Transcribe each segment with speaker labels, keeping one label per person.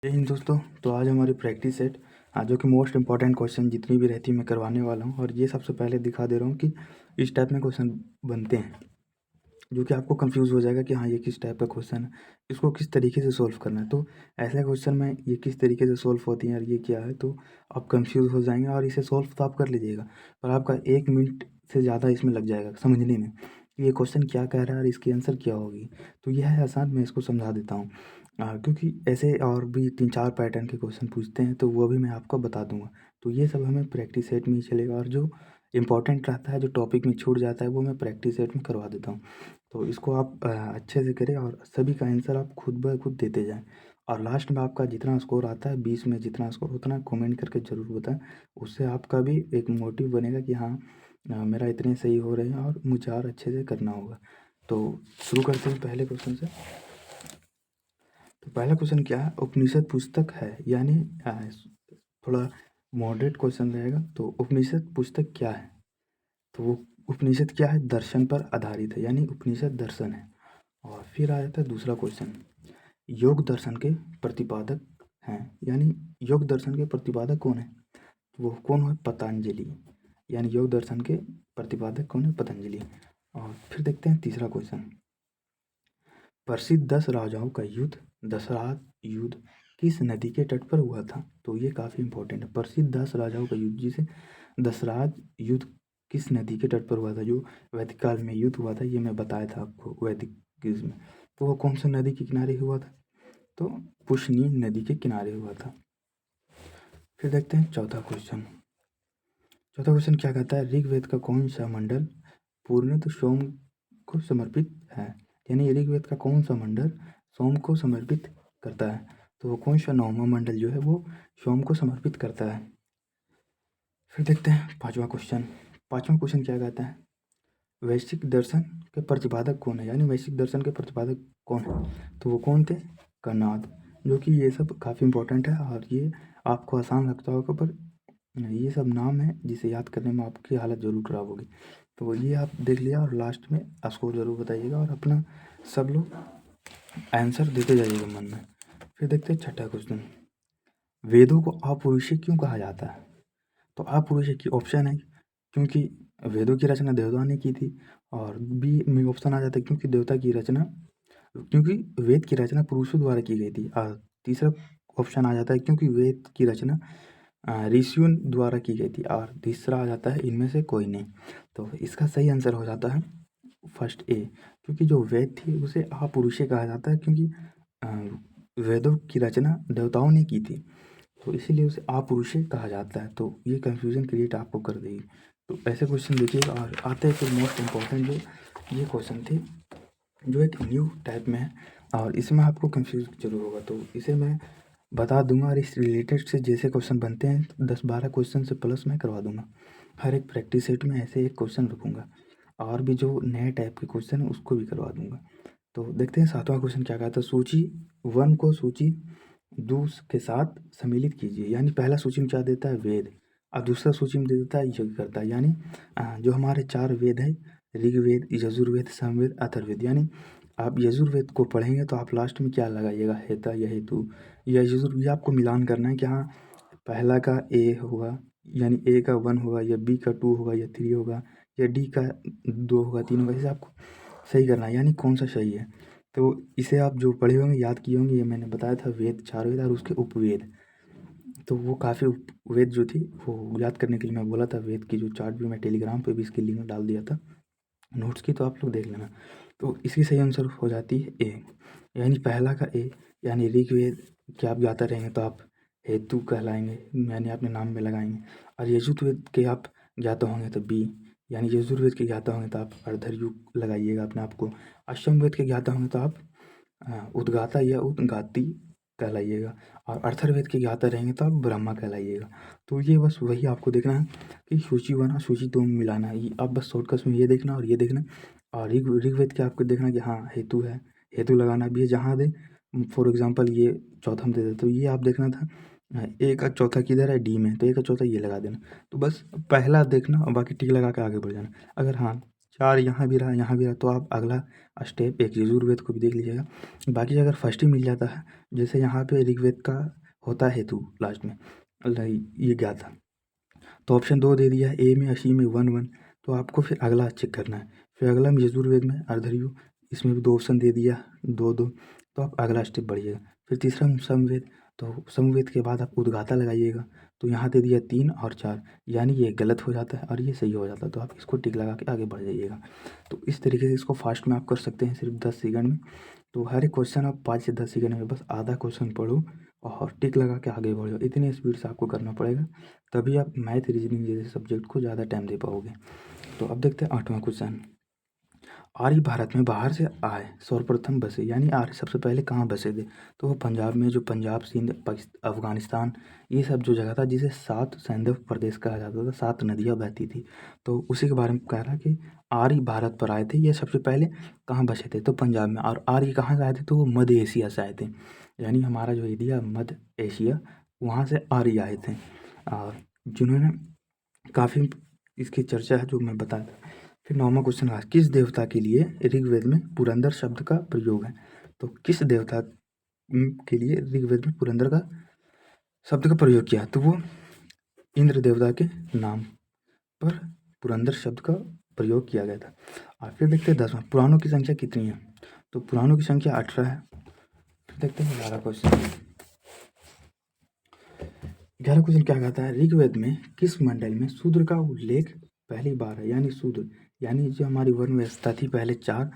Speaker 1: जय हिंद दोस्तों। तो आज हमारी प्रैक्टिस सेट जो कि मोस्ट इंपॉर्टेंट क्वेश्चन जितनी भी रहती है मैं करवाने वाला हूँ। और ये सबसे पहले दिखा दे रहा हूँ कि इस टाइप में क्वेश्चन बनते हैं, जो कि आपको कंफ्यूज हो जाएगा कि हाँ ये किस टाइप का क्वेश्चन है, इसको किस तरीके से सोल्व करना है। तो ऐसे क्वेश्चन में ये किस तरीके से सोल्व होती हैं और ये क्या है, तो आप कंफ्यूज हो जाएंगे। और इसे सोल्व तो आप कर लीजिएगा, पर आपका 1 मिनट से ज़्यादा इसमें लग जाएगा समझने में कि ये क्वेश्चन क्या कह रहा है और इसकी आंसर क्या होगी। तो यह है आसान, मैं इसको समझा देता हूँ। क्योंकि ऐसे और भी 3-4 पैटर्न के क्वेश्चन पूछते हैं, तो वो भी मैं आपको बता दूंगा। तो ये सब हमें प्रैक्टिस सेट में ही चलेगा, और जो इम्पोर्टेंट रहता है, जो टॉपिक में छूट जाता है, वो मैं प्रैक्टिस सेट में करवा देता हूँ। तो इसको आप अच्छे से करें और सभी का आंसर आप खुद ब खुद देते जाएँ। और लास्ट में आपका जितना स्कोर आता है 20 में जितना स्कोर उतना कमेंट करके ज़रूर बताएं। उससे आपका भी एक मोटिव बनेगा कि हाँ मेरा इतने सही हो रहे हैं और मुझे और अच्छे से करना होगा। तो शुरू करते हैं पहले क्वेश्चन से। तो पहला क्वेश्चन क्या है, उपनिषद पुस्तक है, यानी थोड़ा मॉडरेट क्वेश्चन रहेगा। तो उपनिषद पुस्तक क्या है, तो वो उपनिषद क्या है, दर्शन पर आधारित है, यानी उपनिषद दर्शन है। और फिर आ जाता है दूसरा क्वेश्चन, योग दर्शन के प्रतिपादक हैं, यानी योग दर्शन के प्रतिपादक कौन है, तो वो कौन है, पतंजलि। यानी योग दर्शन के प्रतिपादक कौन है, पतंजलि। और फिर देखते हैं तीसरा क्वेश्चन, प्रसिद्ध 10 राजाओं का युद्ध दशरथ युद्ध किस नदी के तट पर हुआ था। तो ये काफ़ी इंपॉर्टेंट है, प्रसिद्ध 10 राजाओं का युद्ध जिसे दशरथ युद्ध किस नदी के तट पर हुआ था। जो वैदिक काल में युद्ध हुआ था, ये मैं बताया था आपको वैदिक क्विज में। तो वो कौन सा नदी के किनारे हुआ था, तो पुष्नी नदी के किनारे हुआ था। फिर देखते हैं चौथा क्वेश्चन। चौथा क्वेश्चन क्या कहता है, ऋग्वेद का कौन सा मंडल पूर्णतः सोम को समर्पित है। यानी ऋग्वेद का कौन सा मंडल सोम को समर्पित करता है, तो वो कौन सा 9वां मंडल जो है वो सोम को समर्पित करता है। फिर देखते हैं पांचवा क्वेश्चन। पांचवा क्वेश्चन क्या कहता है, वैश्विक दर्शन के प्रतिपादक कौन है। यानी वैश्विक दर्शन के प्रतिपादक कौन है, तो वो कौन थे, कणाद। जो कि ये सब काफ़ी इंपॉर्टेंट है और ये आपको आसान लगता होगा, पर ये सब नाम है जिसे याद करने में आपकी हालत ज़रूर ख़राब होगी। तो ये आप देख लिया और लास्ट में स्कोर ज़रूर बताइएगा, और अपना सब लोग आंसर देते जाइएगा मन में। फिर देखते हैं छठा क्वेश्चन, वेदों को अपौरुषेय क्यों कहा जाता है। तो अपौरुषेय की ऑप्शन है क्योंकि वेदों की रचना देवता ने की थी, और बी में ऑप्शन आ जाता है क्योंकि देवता की रचना, क्योंकि वेद की रचना पुरुषों द्वारा की गई थी। और तीसरा ऑप्शन आ जाता है क्योंकि वेद की रचना ऋषियों द्वारा की गई थी। और तीसरा आ जाता है इनमें से कोई नहीं। तो इसका सही आंसर हो जाता है फर्स्ट ए, क्योंकि जो वेद थी उसे अपौरुषेय कहा जाता है, क्योंकि अ, वेदों की रचना देवताओं ने की थी, तो इसीलिए उसे अपौरुषेय कहा जाता है। तो ये कंफ्यूजन क्रिएट आपको कर देगी। तो ऐसे क्वेश्चन देखिएगा। और आते हैं फिर मोस्ट इम्पॉर्टेंट, जो ये क्वेश्चन थे जो एक न्यू टाइप में है, और इसमें आपको कंफ्यूज जरूर होगा, तो इसे मैं बता दूंगा। और इस रिलेटेड से जैसे क्वेश्चन बनते हैं 10-12 क्वेश्चन से प्लस मैं करवा दूंगा। हर एक प्रैक्टिस सेट में ऐसे एक क्वेश्चन रखूँगा, और भी जो नए टाइप के क्वेश्चन है उसको भी करवा दूंगा। तो देखते हैं सातवां क्वेश्चन क्या कहता है, सूची 1 को सूची 2 के साथ सम्मिलित कीजिए। यानी पहला सूची में क्या देता है, वेद, और दूसरा सूची में दे देता है यज्ञकर्ता। यानी जो हमारे 4 वेद है, ऋग्वेद, यजुर्वेद, सामवेद, अथर्ववेद। यानी आप यजुर्वेद को पढ़ेंगे तो आप लास्ट में क्या लगाइएगा, हेता या हेतु या ये आपको मिलान करना है कि हाँ पहला का ए होगा, यानी ए का 1 होगा, या बी का 2 होगा, या 3 होगा, या डी का 2 होगा, 3 होगा। इसे आपको सही करना है, यानी कौन सा सही है। तो इसे आप जो पढ़े होंगे, याद किए होंगे, ये मैंने बताया था वेद, 4 वेद और उसके उपवेद। तो वो काफ़ी वेद जो थी वो याद करने के लिए मैं बोला था। वेद की जो चार्ट भी मैं टेलीग्राम पे भी इसकी लिंक डाल दिया था नोट्स की, तो आप लोग देख लेना। तो इसकी सही आंसर हो जाती है ए, यानी पहला का ए, यानी ऋग्वेद के आप गाते रहेंगे तो आप हेतु कहलाएंगे, यानी अपने नाम में लगाएंगे। और यजुर्वेद के आप ज्ञाता होंगे तो बी, यानी यजुर्वेद के ज्ञाता होंगे तो आप अर्धयुग लगाइएगा अपने आप को। अश्वमेध के ज्ञाता होंगे तो आप उद्गाता या उद्गाती कहलाइएगा। और अथर्ववेद के ज्ञाता रहेंगे तो आप ब्रह्मा कहलाइएगा। तो ये बस वही आपको देखना है कि सूची 1 और सूची 2 में मिलाना है। ये आप बस शॉर्टकट में ये देखना और ये देखना। और ऋग्वेद के आपको देखना कि हाँ हेतु है, हेतु लगाना भी है जहाँ दे। फॉर एग्जांपल ये चौथा में दे दे, तो ये आप देखना था ए का चौथा किधर है, डी में, तो ए का चौथा ये लगा देना। तो बस पहला देखना और बाकी टिक लगा के आगे बढ़ जाना। अगर हाँ 4 यहाँ भी रहा, यहाँ भी रहा, तो आप अगला स्टेप एक यजुर्वेद को भी देख लीजिएगा। बाकी अगर फर्स्ट ही मिल जाता है, जैसे यहाँ पे ऋग्वेद का होता है हेतु लास्ट में, ये क्या था, तो ऑप्शन 2 दे दिया ए में, अशी में 1 1, तो आपको फिर अगला चेक करना है। फिर अगला में यजुर्वेद में अर्धर्यु, इसमें भी 2 ऑप्शन दे दिया 2 2, तो आप अगला स्टेप बढ़िएगा। फिर तीसरा समवेद, तो समवेद के बाद आप उद्गाता लगाइएगा, तो यहाँ दे दिया 3 और 4, यानी ये गलत हो जाता है और ये सही हो जाता है, तो आप इसको टिक लगा के आगे बढ़ जाइएगा। तो इस तरीके से इसको फास्ट में आप कर सकते हैं सिर्फ 10 सेकंड में। तो हर एक क्वेश्चन आप 5 से 10 सेकंड में बस आधा क्वेश्चन पढ़ो और टिक लगा के आगे बढ़ो, इतनी स्पीड से आपको करना पड़ेगा, तभी आप मैथ रीजनिंग जैसे सब्जेक्ट को ज़्यादा टाइम दे पाओगे। तो अब देखते हैं 8वां क्वेश्चन। आर्य भारत में बाहर से आए सर्वप्रथम बसे, यानी आर्य सबसे पहले कहाँ बसे थे, तो वो पंजाब में, जो पंजाब सिंध पाकिस्तान अफगानिस्तान ये सब जो जगह था, जिसे 7 सैंधव प्रदेश कहा जाता था, 7 नदियाँ बहती थी, तो उसी के बारे में कह रहा है कि आर्य भारत पर आए थे, ये सबसे पहले कहाँ बसे थे, तो पंजाब में। और आर्य कहाँ से आए थे, तो वो मध्य एशिया से आए थे, यानी हमारा जो एरिया मध्य एशिया, वहाँ से आर्य आए थे, और जिन्होंने काफ़ी इसकी चर्चा है जो मैं बता। फिर 9वां क्वेश्चन रहा, किस देवता के लिए ऋग्वेद में पुरंदर शब्द का प्रयोग है, तो किस देवता के लिए ऋग्वेद में पुरंदर का शब्द का प्रयोग किया, तो वो इंद्र देवता के नाम पर पुरंदर शब्द का प्रयोग किया गया था। और फिर देखते हैं 10वां, पुराणों की संख्या कितनी है, तो पुराणों की संख्या 18 है। फिर देखते हैं 11 क्वेश्चन। 11 क्वेश्चन क्या कहता है, ऋग्वेद में किस मंडल में शूद्र का उल्लेख पहली बार है, यानी शूद्र, यानी जो हमारी वर्ण व्यवस्था थी पहले 4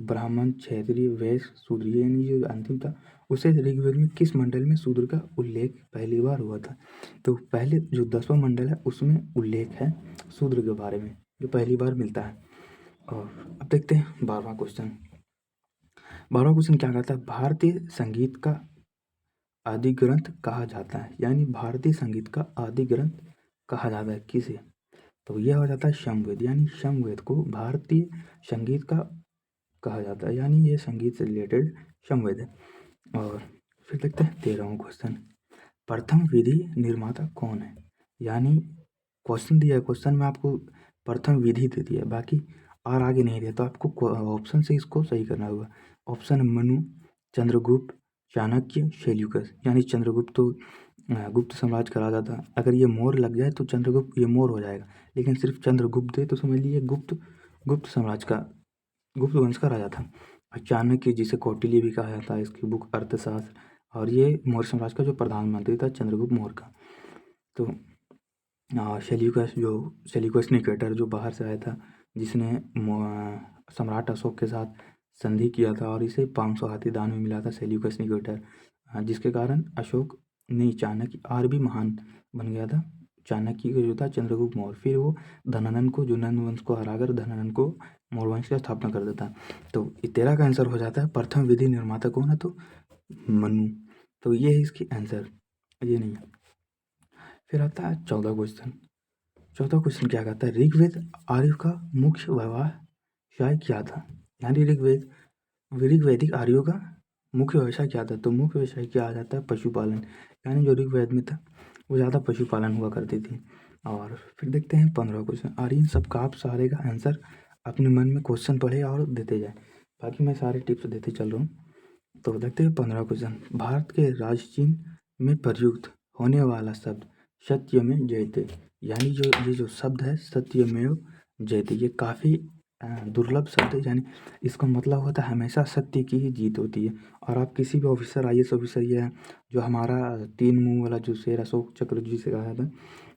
Speaker 1: ब्राह्मण क्षत्रिय वैश्य शूद्र, यानी जो अंतिम था, उसे ऋग्वेद में किस मंडल में शूद्र का उल्लेख पहली बार हुआ था, तो पहले जो 10वां मंडल है उसमें उल्लेख है शूद्र के बारे में, जो पहली बार मिलता है। और अब देखते हैं 12वां क्वेश्चन। 12वां क्वेश्चन क्या कहता है, भारतीय संगीत का आदि ग्रंथ कहा जाता है, यानी भारतीय संगीत का आदि ग्रंथ कहा जाता है किसे, तो यह हो जाता है समवेद, यानी समवेद को भारतीय संगीत का कहा जाता है, यानी ये संगीत से रिलेटेड समवेद है। और फिर देखते हैं 13वां क्वेश्चन, प्रथम विधि निर्माता कौन है, यानी क्वेश्चन दिया है, क्वेश्चन में आपको प्रथम विधि दे दिया है, बाकी और आगे नहीं दिया, तो आपको ऑप्शन से इसको सही करना होगा। ऑप्शन मनु, चंद्रगुप्त, चाणक्य, सेल्यूकस, यानी चंद्रगुप्त तो गुप्त साम्राज्य का राजा था, अगर ये मोर लग जाए तो चंद्रगुप्त ये मोर हो जाएगा, लेकिन सिर्फ चंद्रगुप्त है तो समझ लीजिए गुप्त गुप्त साम्राज्य का, गुप्त वंश का राजा था। और चाणक्य, जिसे कौटिल्य भी कहा जाता है, इसकी बुक अर्थशास्त्र, और ये मौर्य साम्राज्य का जो प्रधानमंत्री था चंद्रगुप्त मौर्य का। तो सेल्यूकस, जो सेल्यूकस निकेटर जो बाहर से आया था, जिसने सम्राट अशोक के साथ संधि किया था, और इसे 500 हाथी दान में मिला था सेल्यूकस निकेटर, जिसके कारण अशोक नहीं चाणक्य और भी महान बन गया था। चाणक्य का जो था चंद्रगुप्त मौर्य, फिर वो धनानंद को, जो नंद वंश को हराकर धनानंद को मौर्य वंश की स्थापना कर देता। तो 13 का आंसर हो जाता है, प्रथम विधि निर्माता कौन है, तो मनु, तो ये है इसकी आंसर, ये नहीं है। फिर आता है 14 क्वेश्चन। 14 क्वेश्चन क्या कहता है, ऋग्वेद आर्यों का मुख्य व्यवसाय क्या था, यानी ऋग्वैदिक आर्यों का मुख्य व्यवसाय क्या था, तो मुख्य व्यवसाय क्या आ जाता है, पशुपालन, यानी जो ऋग्वेद में था वो ज़्यादा पशुपालन हुआ करती थी। और फिर देखते हैं 15 क्वेश्चन, और इन सब का आप सारे का आंसर अपने मन में क्वेश्चन पढ़े और देते जाए, बाकी मैं सारे टिप्स देते चल रहा हूँ। तो देखते हैं 15 क्वेश्चन, भारत के राजचिन्ह में प्रयुक्त होने वाला शब्द सत्यमेव जयते, यानी जो ये जो शब्द है सत्यमेव जयते, ये काफ़ी दुर्लभ शब्द है, यानी इसका मतलब होता है हमेशा सत्य की ही जीत होती है। और आप किसी भी ऑफिसर, IAS ऑफिसर, या जो हमारा 3 मुंह वाला जो शेर अशोक चक्र जिसे कहा था,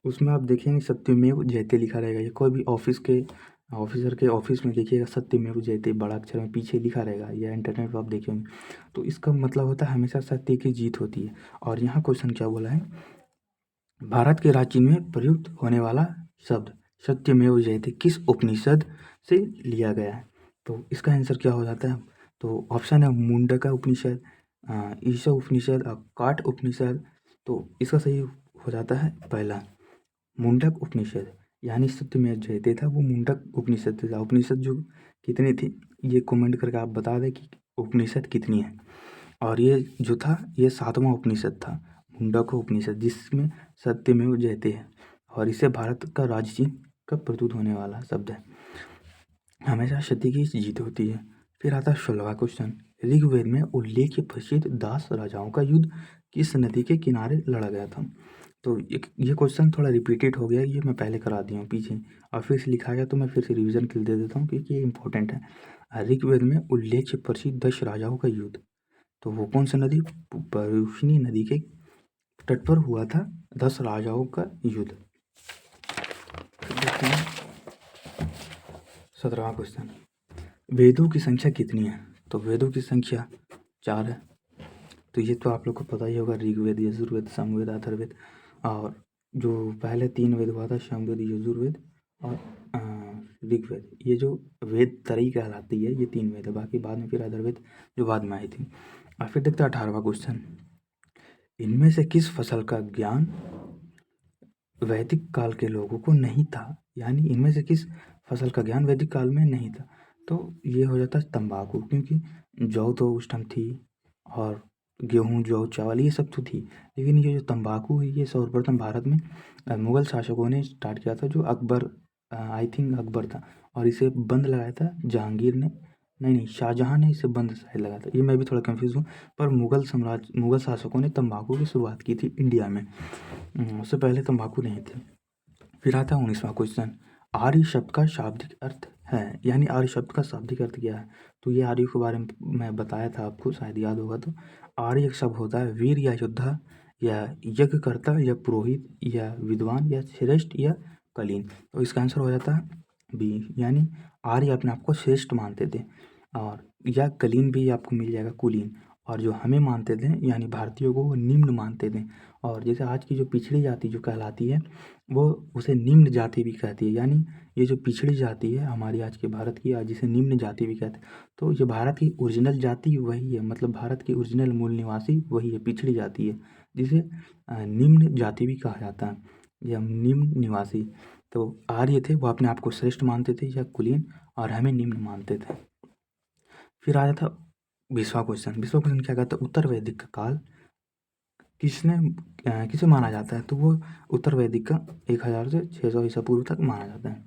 Speaker 1: उसमें आप देखेंगे सत्यमेव जयते लिखा रहेगा, ये कोई भी ऑफिसर के ऑफिस में देखिएगा सत्यमेव जयते बड़ा अक्षर में पीछे लिखा रहेगा, या इंटरनेट पर आप देखेंगे, तो इसका मतलब होता है हमेशा सत्य की जीत होती है। और यहाँ क्वेश्चन क्या बोला है, भारत के राजचिन्ह में प्रयुक्त होने वाला शब्द सत्यमेव जयते किस उपनिषद से लिया गया है, तो इसका आंसर क्या हो जाता है, तो ऑप्शन है मुंडका उपनिषद, ईशा उपनिषद, काट उपनिषद, तो इसका सही हो जाता है पहला मुंडक उपनिषद, यानी सत्यमेव जयते था वो मुंडक उपनिषद था। उपनिषद जो कितनी थी ये कमेंट करके आप बता दें कि उपनिषद कितनी है, और ये जो था ये 7वां उपनिषद था मुंडक उपनिषद, जिसमें सत्यमेव जयते है, और इसे भारत का राजचिन्ह का प्रस्तुत होने वाला शब्द है। हमेशा सत्य की जीत होती है। फिर आता है 16वां क्वेश्चन, ऋग्वेद में उल्लेख्य प्रसिद्ध 10 राजाओं का युद्ध किस नदी के किनारे लड़ा गया था? तो ये क्वेश्चन थोड़ा रिपीटेड हो गया, ये मैं पहले करा दिया हूँ पीछे और फिर से लिखा गया, तो मैं फिर से रिवीजन के लिए दे देता हूँ क्योंकि ये इंपॉर्टेंट है। ऋग्वेद में उल्लेख्य प्रसिद्ध 10 राजाओं का युद्ध, तो वो कौन सा नदी? परुष्णी नदी के तट पर हुआ था 10 राजाओं का युद्ध। फिर देखते हैं 17वां क्वेश्चन, वेदों की संख्या कितनी है? तो वेदों की संख्या 4 है। तो ये तो आप लोग को पता ही होगा, ऋग्वेद, यजुर्वेद, सामवेद, अथर्ववेद। और जो पहले 3 वेद हुआ था, सामवेद, यजुर्वेद और ऋग्वेद, ये जो वेद त्रयी कहलाती है, ये 3 वेद है। बाकी बाद में फिर अथर्ववेद जो बाद में आई थी। और फिर देखते हैं 18वां क्वेश्चन, इनमें से किस फसल का ज्ञान वैदिक काल के लोगों को नहीं था? यानी इनमें से किस फसल का ज्ञान वैदिक काल में नहीं था? तो ये हो जाता है तंबाकू, क्योंकि जौ तो उस टाइम थी और गेहूँ, जौ, चावल ये सब तो थी, लेकिन ये जो तंबाकू है ये सर्वप्रथम भारत में मुगल शासकों ने स्टार्ट किया था, जो अकबर, आई थिंक अकबर था, और इसे बंद लगाया था जहांगीर ने, नहीं शाहजहाँ ने इसे बंद शायद लगाया था, ये मैं भी थोड़ा कंफ्यूज हूँ। पर मुगल शासकों ने तंबाकू की शुरुआत की थी इंडिया में, उससे पहले तंबाकू नहीं थे। फिर आता है 19वां क्वेश्चन, आर्य शब्द का शाब्दिक अर्थ है, यानी आर्य शब्द का शाब्दिक अर्थ क्या है? तो ये आर्य के बारे में मैं बताया था आपको, शायद याद होगा। तो आर्य एक शब्द होता है वीर या योद्धा या यज्ञकर्ता या पुरोहित या विद्वान या श्रेष्ठ या कलीन। तो इसका आंसर हो जाता है बी, यानी आर्य अपने आप को श्रेष्ठ मानते थे, और या कलीन भी आपको मिल जाएगा, कुलीन। और जो हमें मानते थे यानी भारतीयों को वो निम्न मानते थे। और जैसे आज की जो पिछड़ी जाति जो कहलाती है, वो उसे निम्न जाति भी कहती है, यानी ये जो पिछड़ी जाति है हमारी आज के भारत की, आज जिसे निम्न जाति भी कहते हैं, तो ये भारत की ओरिजिनल जाति वही है, मतलब भारत की ओरिजिनल मूल निवासी वही है, पिछड़ी जाति है, जिसे निम्न जाति भी कहा जाता है, या निम्न निवासी। तो आर्य थे वो अपने आप को श्रेष्ठ मानते थे या कुलीन, और हमें निम्न मानते थे। फिर आया था 20वां क्वेश्चन, 20वां क्वेश्चन क्या कहता है, उत्तर वैदिक का काल किसे माना जाता है? तो वो उत्तर वैदिक का 1000 से 600 ईसा पूर्व तक माना जाता है।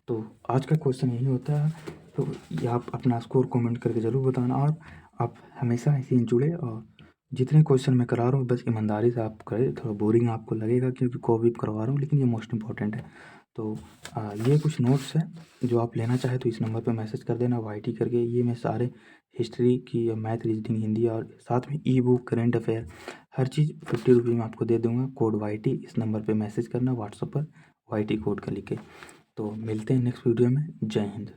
Speaker 1: तो आज का क्वेश्चन यही होता है। तो ये आप अपना स्कोर कमेंट करके ज़रूर बताना, और आप हमेशा ऐसे ही जुड़े, और जितने क्वेश्चन मैं करा रहा हूँ बस ईमानदारी से आप करें। थोड़ा बोरिंग आपको लगेगा क्योंकि कोविड करवा रहा हूँ, लेकिन ये मोस्ट इंपॉर्टेंट है। तो ये कुछ नोट्स हैं जो आप लेना चाहें तो इस नंबर पे मैसेज कर देना YT करके। ये मैं सारे हिस्ट्री की, मैथ, रीजनिंग, हिंदी, और साथ में ई बुक, करेंट अफेयर, हर चीज़ 50 रुपये में आपको दे दूँगा। कोड YT इस नंबर पे मैसेज करना व्हाट्सएप पर, YT कोड का लिख के। तो मिलते हैं नेक्स्ट वीडियो में। जय हिंद।